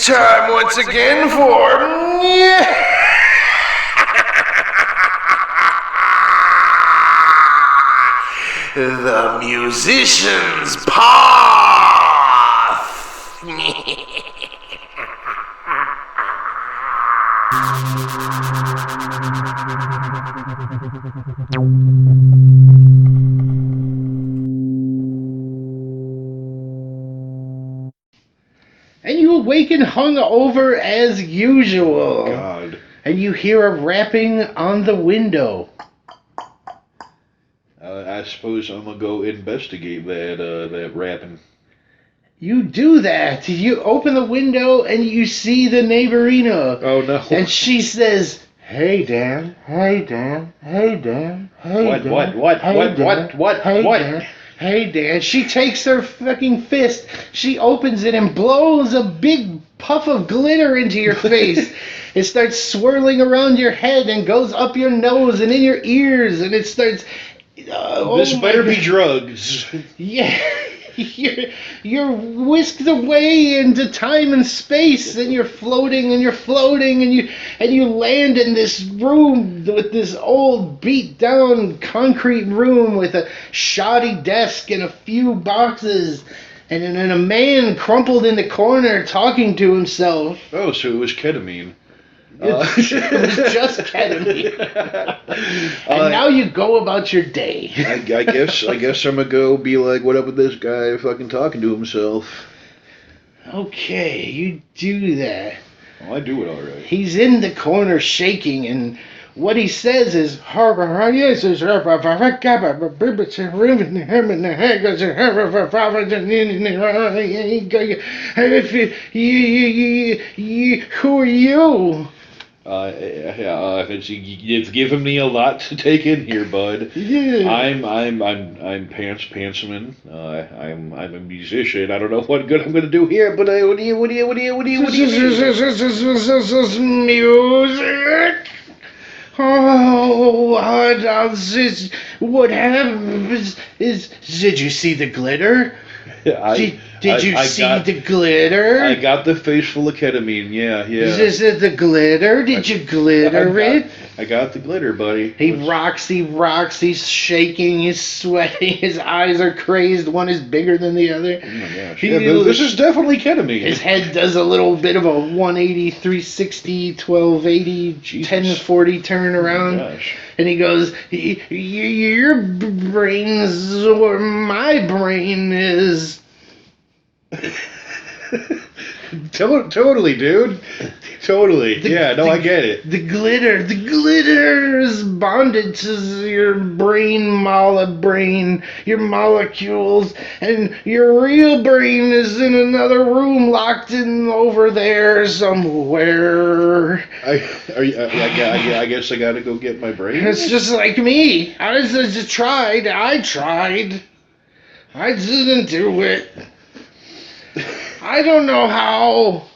time once again for the Musician's Path. And you awaken hungover as usual. Oh, God. And you hear a rapping on the window. I suppose I'm gonna go investigate that rapping. You do that. You open the window and you see the neighborina. Oh, no. And she says, "Hey, Dan. Hey, Dan. Hey, Dan. Hey, What, Dan. what, what, hey, what, Dan. what, hey, what? Dan. Hey, Dan." She takes her fucking fist, she opens it and blows a big puff of glitter into your face. It starts swirling around your head and goes up your nose and in your ears, and it starts... This better be drugs. Yeah. You're whisked away into time and space, and you're floating and you're floating, and you land in this room with this old beat down concrete room with a shoddy desk and a few boxes, and a man crumpled in the corner talking to himself. Oh, so it was ketamine. It was just ketamine. And now you go about your day. I guess I'm gonna go be like, what up with this guy fucking talking to himself? Okay, you do that. Oh, I do it all right. He's in the corner shaking, and what he says is, who are you? It's giving me a lot to take in here, bud. Yeah. I'm Pantzman. I'm a musician. I don't know what good I'm gonna do here, but what do you mean? Music. Oh, what happens is, did you see the glitter? Did you see the glitter? I got the face full of ketamine. Yeah. Is it the glitter? Did you glitter it? I got the glitter, buddy. He rocks, he's shaking, he's sweating, his eyes are crazed, one is bigger than the other. Oh my gosh. This is definitely ketamine. His head does a little bit of a 180, 360, 1280, 1040 turn around. Oh my gosh. And he goes, your brain's or my brain is... Totally, dude. Totally. I get it. The glitter is bonded to your your molecules, and your real brain is in another room, locked in over there somewhere. I guess I gotta go get my brain. It's just like me. I tried. I didn't do it. I don't know how.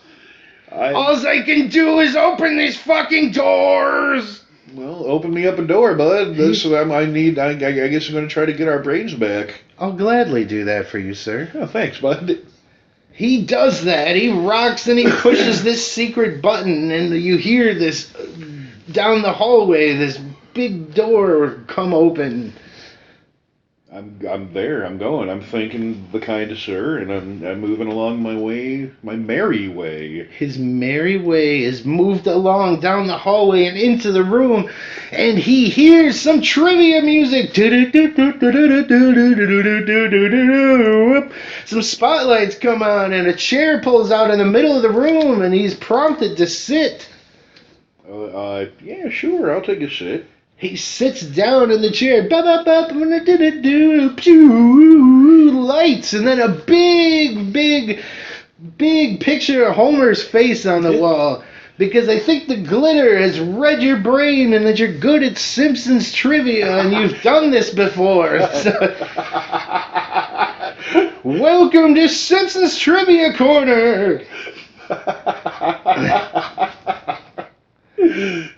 All I can do is open these fucking doors. Well, open me up a door, bud. That's what I guess I'm going to try to get our brains back. I'll gladly do that for you, sir. Oh, thanks, bud. He does that. He rocks and he pushes this secret button, and you hear this down the hallway, this big door come open. I'm there. I'm going. I'm thanking the kind sir, and I'm moving along my way, my merry way. His merry way is moved along down the hallway and into the room, and he hears some trivia music. Some spotlights come on, and a chair pulls out in the middle of the room, and he's prompted to sit. Yeah, sure. I'll take a sit. He sits down in the chair. Lights, and then a big picture of Homer's face on the wall. Because I think the glitter has read your brain, and that you're good at Simpsons trivia, and you've done this before. Welcome to Simpsons Trivia Corner.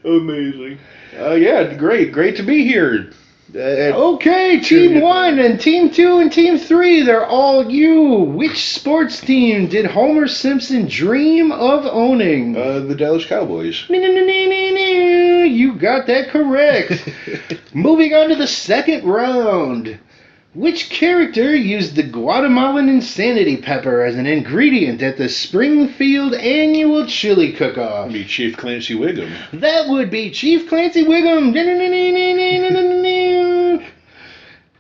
Amazing. Yeah, great to be here. Okay, Team 1 and Team 2 and Team 3, they're all you. Which sports team did Homer Simpson dream of owning? The Dallas Cowboys. You got that correct. Moving on to the second round. Which character used the Guatemalan insanity pepper as an ingredient at the Springfield annual chili cook-off? Be Chief Clancy Wiggum. That would be Chief Clancy Wiggum.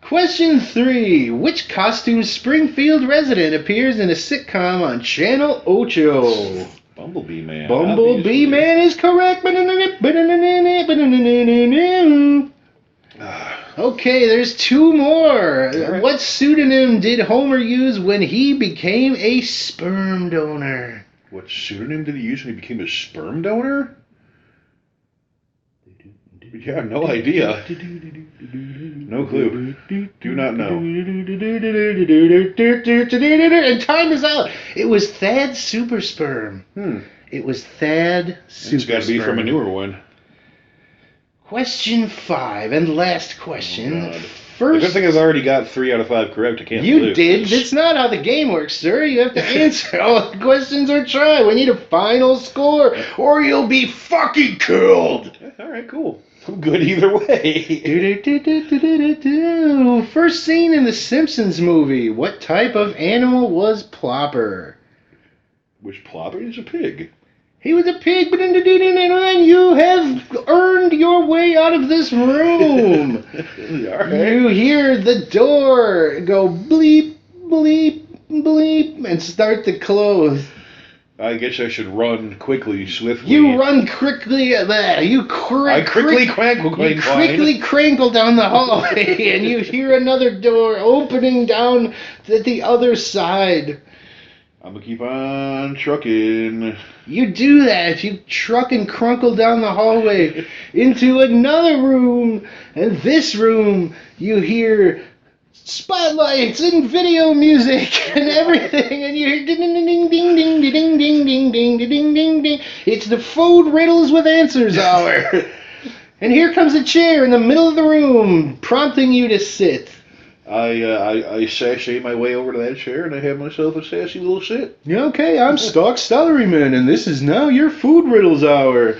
Question 3. Which costume Springfield resident appears in a sitcom on Channel Ocho? Bumblebee Man. Bumblebee obviously. Man is correct. Okay, there's 2 more. Right. What pseudonym did Homer use when he became a sperm donor? What pseudonym did he use when he became a sperm donor? Yeah, no idea. No clue. Do not know. And time is out. It was Thad Super Sperm. It was Thad Super It's got to be from a Sperm. newer one. Question 5 and last question. Oh, God. The First, good thing I've already got 3 out of 5 correct. I can't you believe did. this. That's not how the game works, sir. You have to answer all the questions or try. We need a final score, or you'll be fucking killed. All right, cool. I'm good either way. First scene in the Simpsons movie. What type of animal was Plopper? Which Plopper is a pig? He was a pig, but and you have earned your way out of this room. All right. You hear the door go bleep, bleep, bleep, and start to close. I guess I should run quickly, swiftly. You run quickly at that. You quickly crankle down the hallway, and you hear another door opening down at the other side. I'm gonna keep on trucking. You do that. You truck and crunkle down the hallway into another room, and this room you hear spotlights and video music and everything, and you hear ding ding ding ding ding ding ding ding ding ding ding ding. It's the Food Riddles with Answers hour. And here comes a chair in the middle of the room, prompting you to sit. I sashay my way over to that chair, and I have myself a sassy little sit. Okay, I'm Stock Salaryman, and this is now your Food Riddles hour.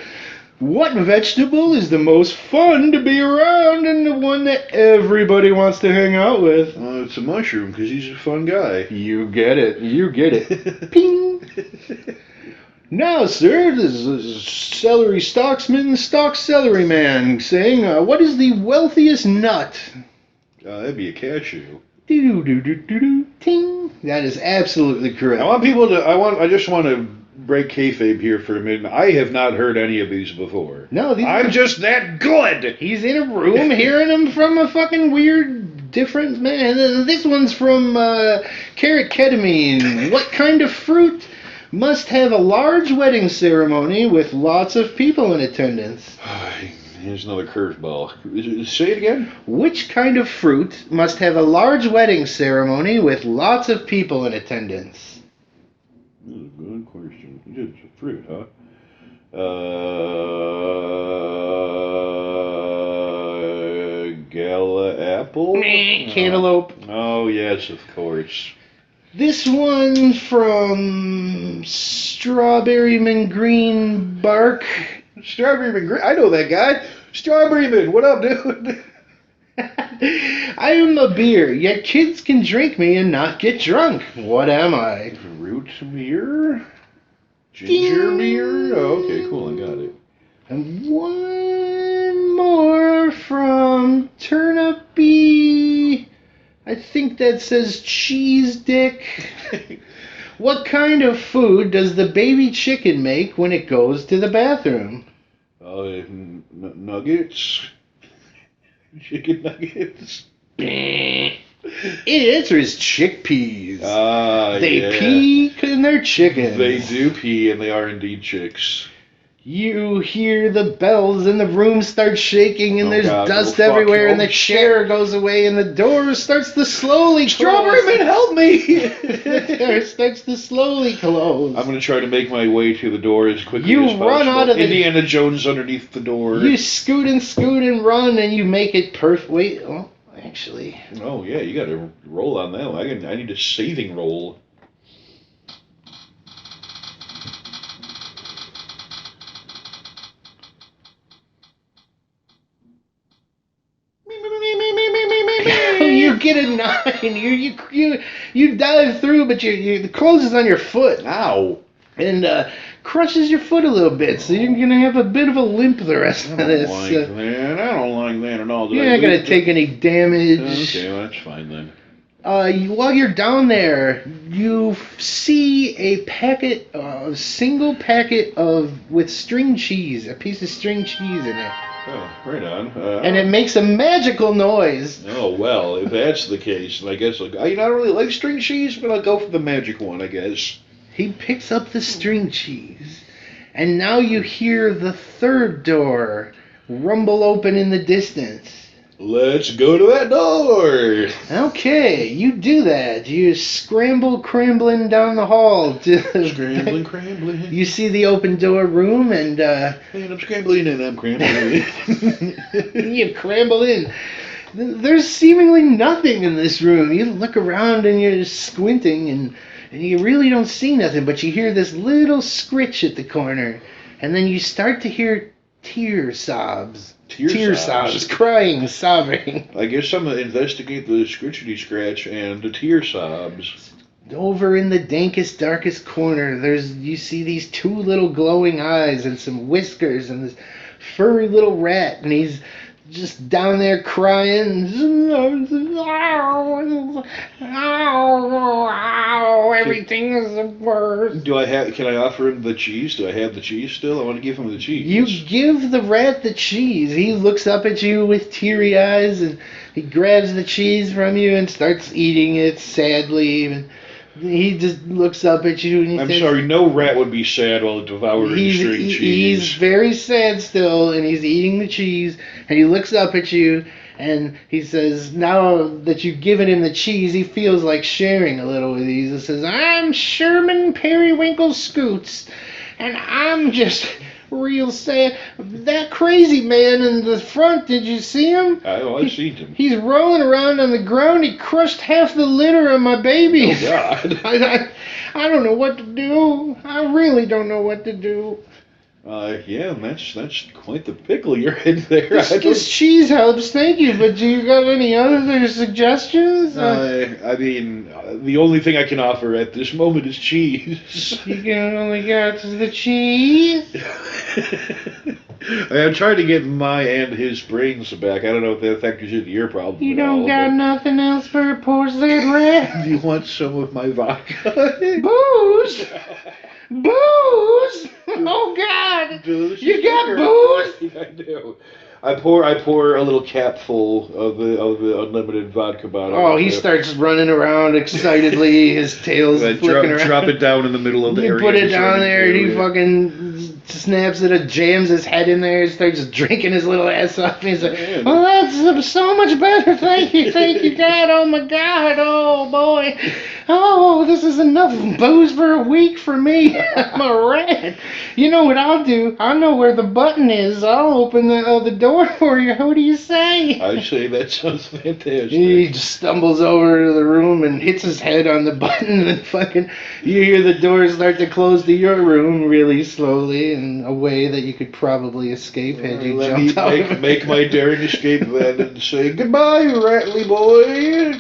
What vegetable is the most fun to be around and the one that everybody wants to hang out with? It's a mushroom, because he's a fun guy. You get it. You get it. Ping! Now, sir, this is Celery Stocksman, Stock Celery Man, saying, what is the wealthiest nut? That'd be a cashew. Do-do-do-do-do-do. Ting! That is absolutely correct. I just want to break kayfabe here for a minute. I have not heard any of these before. No, I'm just that good. He's in a room hearing them from a fucking weird, different man. This one's from Carrot Ketamine. What kind of fruit must have a large wedding ceremony with lots of people in attendance? Here's another curveball. Say it again. Which kind of fruit must have a large wedding ceremony with lots of people in attendance? That's a good question. It's a fruit, huh? Gala apple? Cantaloupe. Oh, yes, of course. This one from Strawberryman Green Bark. Strawberryman Green. I know that guy. Strawberryman, what up, dude? I am a beer, yet kids can drink me and not get drunk. What am I? Root beer? Ginger beer? Oh, okay, cool, I got it. And one more from Turnipy. I think that says cheese dick. What kind of food does the baby chicken make when it goes to the bathroom? Nuggets? Chicken nuggets? The answer is chickpeas. They yeah. pee in their chickens. They do pee, and they are indeed chicks. You hear the bells and the room starts shaking and Oh, there's God. dust Oh, fuck. everywhere and Oh, the chair goes away and the door starts to slowly Strawberry close. Man, help me! The door starts to slowly close. I'm going to try to make my way to the door as quickly You as possible. run out of the- Indiana Jones underneath the door. You scoot and run and you make it perfect. Wait, well, actually. Oh, yeah, you got to roll on that one. I need a saving roll. You get a 9. You dive through, but it closes on your foot Ow! and crushes your foot a little bit. So you're gonna have a bit of a limp the rest I of don't this. like that. I don't like that at all. You're not gonna take any damage. Okay, well, that's fine then. While you're down there, you see a packet, a single packet with string cheese, a piece of string cheese in it. Oh, right on. And it makes a magical noise. Oh, well, if that's the case, then I guess I don't really like string cheese, but I'll go for the magic one, I guess. He picks up the string cheese, and now you hear the third door rumble open in the distance. Let's go to that door! Okay, you do that. You scrambling down the hall. Scrambling. You see the open door room, and And I'm scrambling and I'm scrambling. you scramble in. There's seemingly nothing in this room. You look around and you're squinting, and you really don't see nothing, but you hear this little scritch at the corner, and then you start to hear tear sobs. Tear sobs, crying, sobbing. I guess I'm going to investigate the scritchety scratch and the tear sobs. Over in the dankest, darkest corner, you see these 2 little glowing eyes and some whiskers and this furry little rat, and he's just down there crying. Everything is the worst. Can I offer him the cheese? Do I have the cheese still? I want to give him the cheese. You give the rat the cheese. He looks up at you with teary eyes, and he grabs the cheese from you and starts eating it sadly. And he just looks up at you and he I'm says, sorry, no rat would be sad while devouring string cheese. He's very sad still, and he's eating the cheese, and he looks up at you, and he says, now that you've given him the cheese, he feels like sharing a little with you. He says, I'm Sherman Periwinkle Scoots, and I'm just real sad. That crazy man in the front, did you see him? I seen him. He's rolling around on the ground. He crushed half the litter of my baby. Oh, God. I don't know what to do. I really don't know what to do. Yeah, that's quite the pickle you're in there. This cheese helps, thank you, but do you got any other suggestions? I mean, the only thing I can offer at this moment is cheese. You can only get the cheese? I'm trying to get my and his brains back. I don't know if that factors into your problem. You don't got nothing else for a poor sad rat? Do you want some of my vodka? Booze? Booze? Oh, God! You got booze? Yeah, I do. I pour a little capful of the unlimited vodka bottle. Oh, he starts running around excitedly. His tail's flicking around. Drop it down in the middle of the area. You put it down there, and he fucking snaps it, jams his head in there, starts drinking his little ass off. And he's like, oh, that's so much better. Thank you, God. Oh, my God. Oh, boy. Oh, this is enough booze for a week for me. I'm a rat. You know what I'll do? I know where the button is. I'll open the door for you. What do you say? I say that sounds fantastic. He just stumbles over to the room and hits his head on the button, and fucking you hear the doors start to close to your room really slowly in a way that you could probably escape had you jumped out. Make my daring escape then and say goodbye, Rattly boy.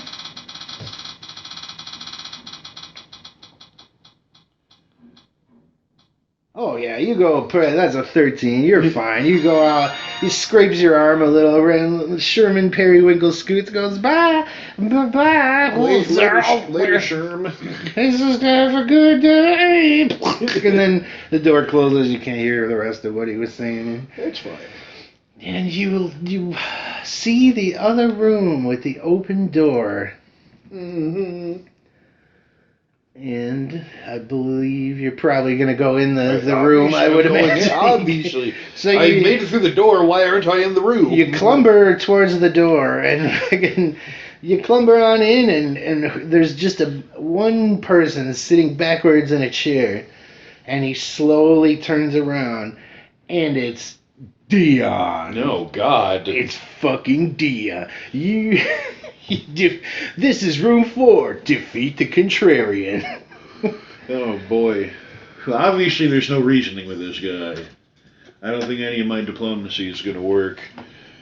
Oh yeah, you go. That's a 13. You're fine. You go out. He scrapes your arm a little, and Sherman Periwinkle Scoots goes bye, bye. Later, Sherman. Let's just have a good day. And then the door closes. You can't hear the rest of what he was saying. That's fine. And you see the other room with the open door. Mm-hmm. And I believe you're probably going to go in the room, I would imagine. Obviously. So I made it through the door. Why aren't I in the room? You clumber towards the door, and again, you clumber on in, and there's just one person sitting backwards in a chair, and he slowly turns around, and it's Dion. No, God. It's fucking Dion. This is room 4. Defeat the contrarian. Oh, boy. Obviously, there's no reasoning with this guy. I don't think any of my diplomacy is going to work.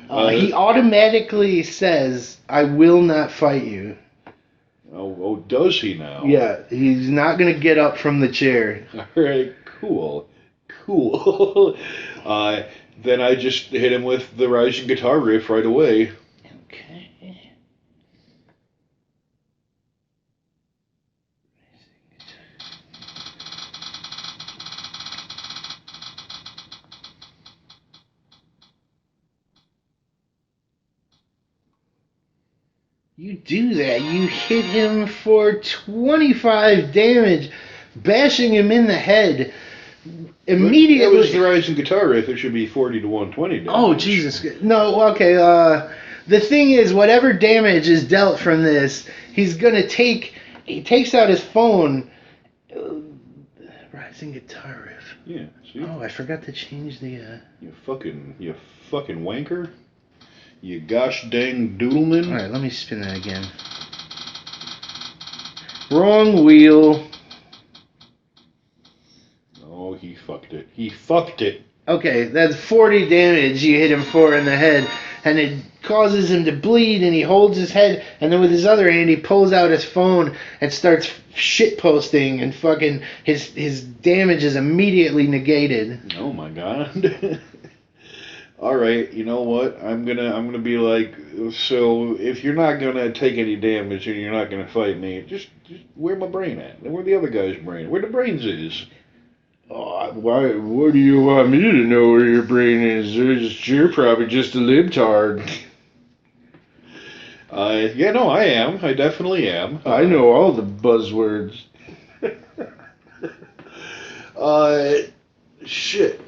He automatically says, I will not fight you. Oh, does he now? Yeah, he's not going to get up from the chair. All right, cool. Then I just hit him with the rising guitar riff right away. Okay. You do that. You hit him for 25 damage, bashing him in the head. Immediately. That was the rising guitar riff. It should be 40 to 120 damage. Oh, Jesus. No, okay. The thing is, whatever damage is dealt from this, he's going to take... He takes out his phone. Rising guitar riff. Yeah, see? Oh, I forgot to change the... You fucking wanker. You gosh dang doodleman. Alright, let me spin that again. Wrong wheel. Oh, he fucked it. Okay, that's 40 damage you hit him for in the head, and it causes him to bleed, and he holds his head, and then with his other hand he pulls out his phone and starts shitposting, and fucking his damage is immediately negated. Oh my god. All right, you know what? I'm gonna be like, so if you're not gonna take any damage and you're not gonna fight me, just where my brain at? Where the other guy's brain? Where the brains is? Oh, what do you want me to know where your brain is? You're probably just a libtard. Yeah, no, I am. I definitely am. I know all the buzzwords. Shit.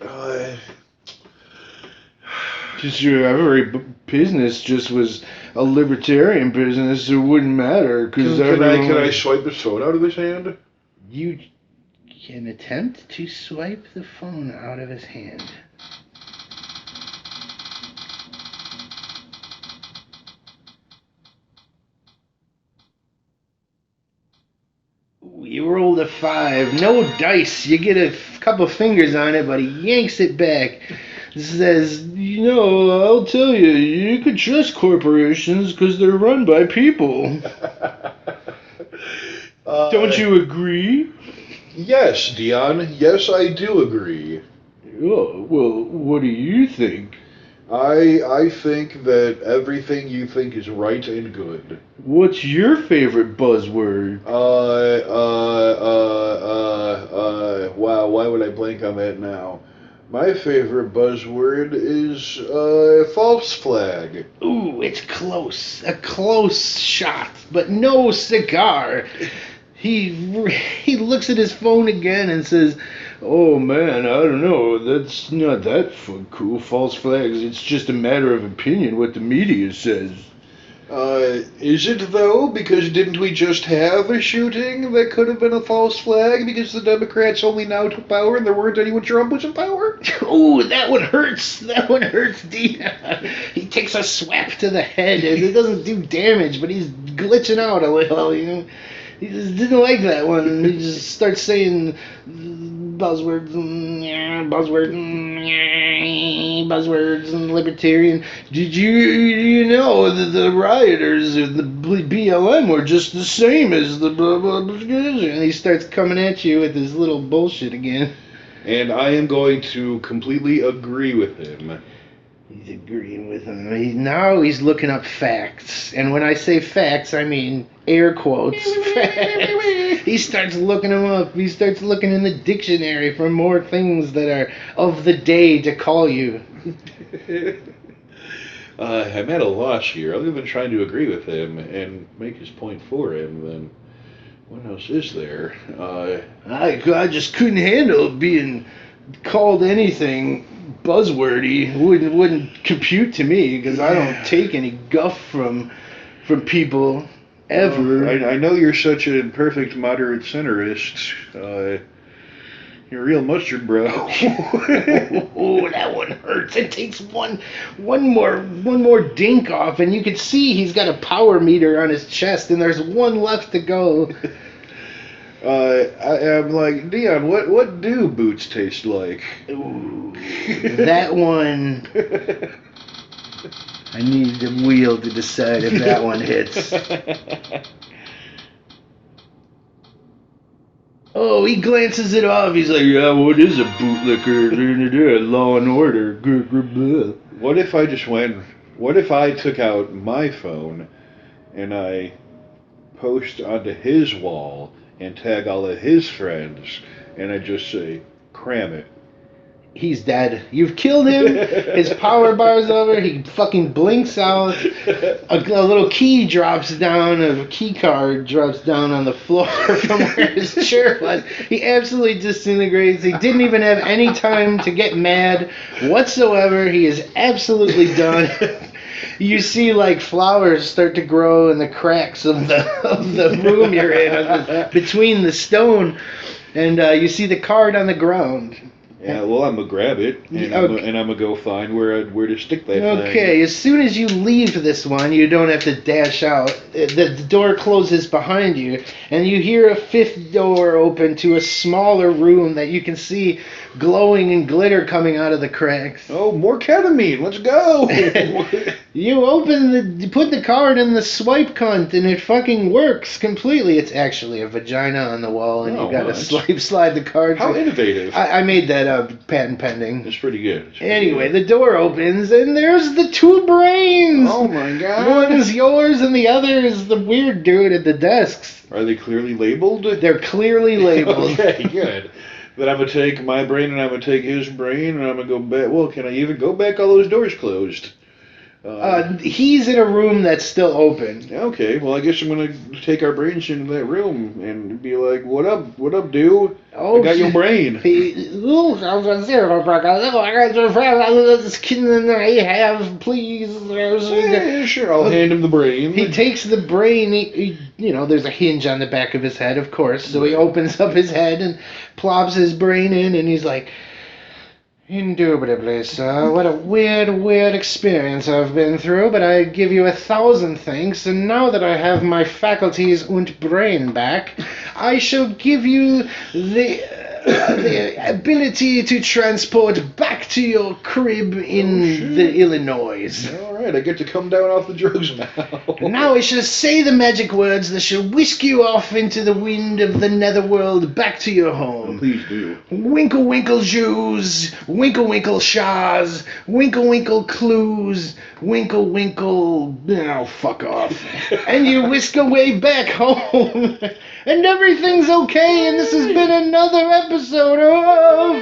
Just your every business just was a libertarian business, it wouldn't matter because can I swipe his phone out of his hand? You can attempt to swipe the phone out of his hand. Ooh, you rolled a 5. No dice. You get a couple fingers on it, but he yanks it back. Says, I'll tell you, you could trust corporations because they're run by people. Don't you agree? Yes, Dion. Yes, I do agree. Oh, well, what do you think? I think that everything you think is right and good. What's your favorite buzzword? Wow, why would I blank on that now? My favorite buzzword is, false flag. Ooh, it's close. A close shot, but no cigar. He looks at his phone again and says, oh man, I don't know, that's not that cool, false flags. It's just a matter of opinion what the media says. Is it though? Because didn't we just have a shooting that could have been a false flag because the Democrats only now took power and there weren't any when Trump was in power? Ooh, that one hurts. That one hurts, Dion. He takes a swap to the head and it doesn't do damage, but he's glitching out a little, He just didn't like that one. He just starts saying buzzwords and libertarian. Did you know that the rioters of the BLM were just the same as the blah blah blah? And he starts coming at you with his little bullshit again. And I am going to completely agree with him. He's agreeing with him. Now he's looking up facts. And when I say facts, I mean air quotes. Facts. He starts looking them up. He starts looking in the dictionary for more things that are of the day to call you. I'm at a loss here. Other than trying to agree with him and make his point for him, then What else is there? I just couldn't handle being called anything buzzwordy. Wouldn't compute to me because I don't take any guff from people ever. I know you're such a perfect moderate centerist. You're a real mustard, bro. Oh, that one hurts. It takes one more dink off, and you can see he's got a power meter on his chest, and there's one left to go. I'm like, Dion, what do boots taste like? Ooh, that one. I need the wheel to decide if that one hits. Oh, he glances it off. He's like, yeah, what is a bootlicker? Law and Order. What if I just went, what if I took out my phone and I post onto his wall and tag all of his friends and I just say, cram it? He's dead. You've killed him. His power bar's over. He fucking blinks out. A little key drops down. A key card drops down on the floor from where his chair was. He absolutely disintegrates. He didn't even have any time to get mad whatsoever. He is absolutely done. You see, like, flowers start to grow in the cracks of the room you're in, between the stone, and you see the card on the ground. Yeah, well, I'm gonna grab it, and I'm gonna go find where to stick that thing. Okay, as soon as you leave this one, you don't have to dash out. The door closes behind you, and you hear a fifth door open to a smaller room that you can see glowing and glitter coming out of the cracks. Oh, more ketamine! Let's go! You put the card in the swipe cunt, and it fucking works completely. It's actually a vagina on the wall, and you gotta slide the card. How innovative! I made that up, patent pending. It's pretty good. Anyway, the door opens, and there's the two brains! Oh my god! One's yours, and the other is the weird dude at the desks. Are they clearly labeled? They're clearly labeled. Okay, good. Then I'm gonna take my brain, and I'm gonna take his brain, and I'm gonna go back. Well, can I even go back? All those doors closed. He's in a room that's still open. Okay, well, I guess I'm gonna take our brains into that room and be like, "What up, dude? Oh, I got your brain." This kid that I have, please. Yeah, sure. I'll hand him the brain. He takes the brain. There's a hinge on the back of his head, of course. So he opens up his head and plops his brain in, and he's like, "Indubitably, sir. What a weird experience I've been through, but I give you 1,000 thanks, and now that I have my faculties and brain back, I shall give you the ability to transport back to your crib in the Illinois. All right, I get to come down off the drugs now. Now I shall say the magic words that shall whisk you off into the wind of the netherworld back to your home. Oh, please do. Winkle winkle Jews, winkle winkle shahs, winkle winkle clues, winkle winkle, fuck off. And you whisk away back home. And everything's okay, and this has been another episode of...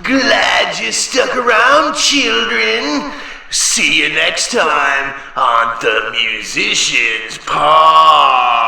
Glad you stuck around, children. See you next time on The Musician's Path.